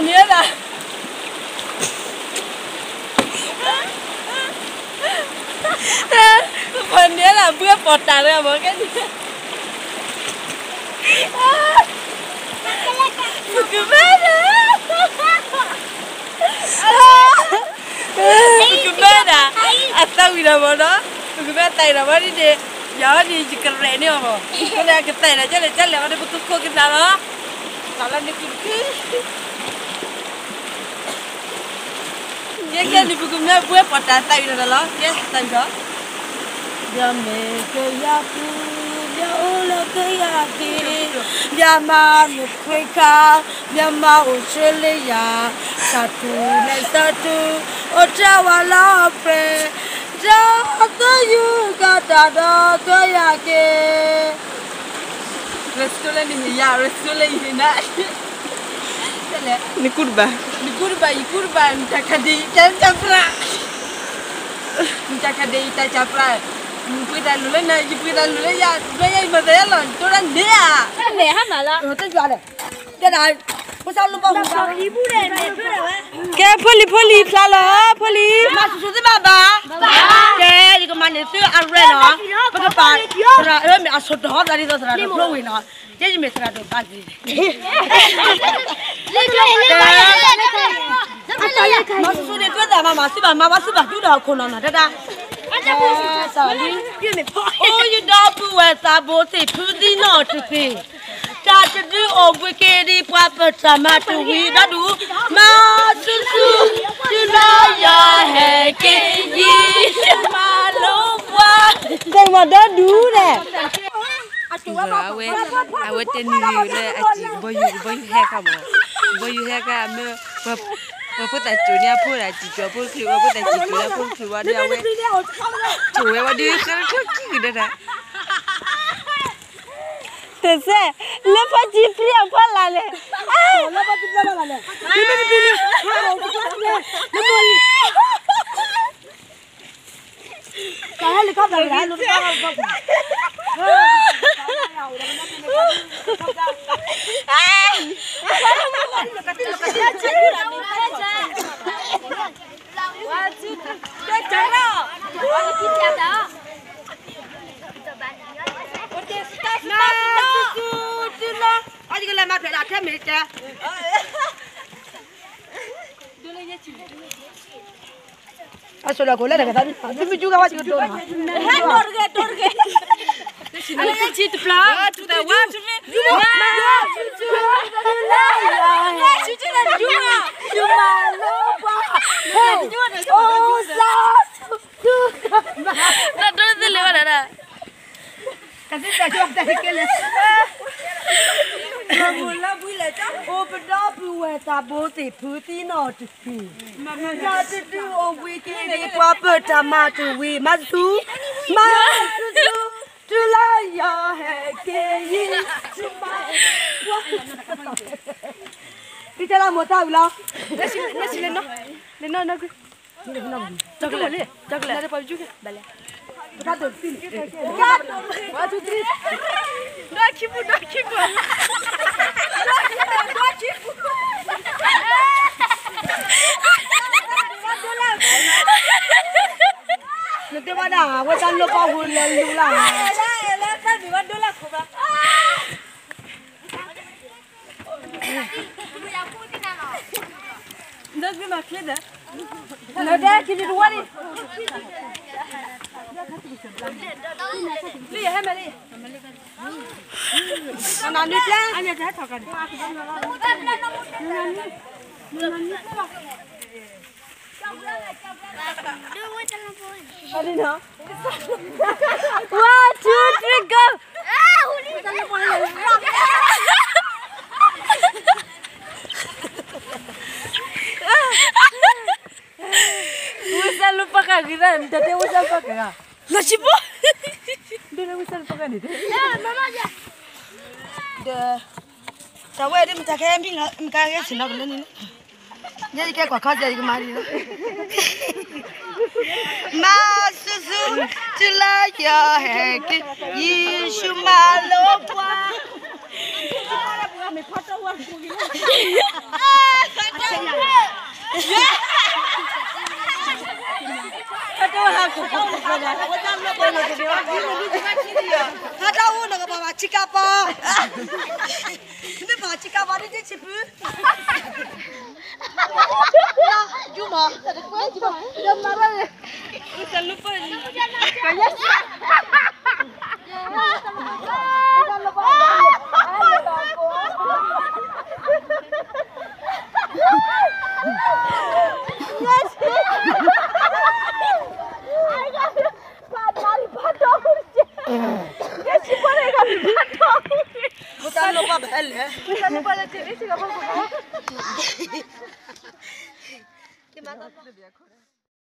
Maniera. Maniera bữa portare một cái. Bagaimana? Bagaimana? Asal kita mana? Bagaimana tay nama ni deh? Jangan di keren ni apa? Kalau kita tay aja le, jalan ada betul kau kita lah. Kalau ni kita, ya kan di bagaimana buat portal tay ni lah, ya tay dah. Jamé kaya pu, ya olah kaya di, jama nukrika, jama Australia, satu, Ottawa pre, jatuh juga tada kaya ke. Restoran ini ya, restoran ini nak. Ni kurba, minta kadai ikan capra, minta kadai ikan capra. Puida lule na, puida lule ya, saya ibu saya lon, orang dia. Ni apa lah? Tu jual deh. Dia dah, pasal lupa hujan. Ibu deh, Ke poli pelala, poli. Masuk sudah baba. Ke, jika mana tu arena, berapa? Orang asal dah dari tu serada, flowing na. Jadi mesra tu tadi. Masuk sudah tu dah, masuk bah tu dah konon ada dah. Oh, you don't do what I bought it to the north to pay. That's a do of wicked proper tomato we do. Masusu, you know your head, my love. They want to do that. I would tell you, boy, you heck up. Boy, you heck up. Put that junior put at the job, put that junior put to what they are. To where do you do that? They say, look at you, free of Palale. Asal aku lelaki tadi, tapi juga masih kedua. Dorge. Ada yang cita pelan, kita watch me. Cuma lupa. Oh, nak terus lewat ada. Kasih saya jawab dari kelas. Mula bila cak, oh benda buat sabote putih not tu. Mama tu oh weekend ni apa tomato we masuk. Tulaya heke Kita lah mau tahu lah. Nasi leno. Coklat. Ada apa juga? Balik. Satu, sini. Satu, tiga. Dua kipu. Nanti mana? Aku tak lupa hulan lulang. Tapi mana lah kau? Dah beri makan dah. Dah kita dua ni. Lihat hamil. Anak ni lah. Anak dah tahu kan. Ada nak? 1, 2, 3, go! Usah lupa kagiran, jadi usah pakai. Nasi po? Dia usah lupa kan itu? Mama aja. Dah. Tahu ada macam camping, macam sini nak ni. Jadi kayak kau jadi kemari. Masusu tulaya heke Yesu malopwa. Kata aku pada. Kata lo pada dia. Kata aku nak bawa cikapa. Ini bawa cikapa ni je cipu. Juma. Jom marah. Kita lupa ni. Bukan lupa bel ya. Bukan lupa lagi ni siapa kau? Gimana?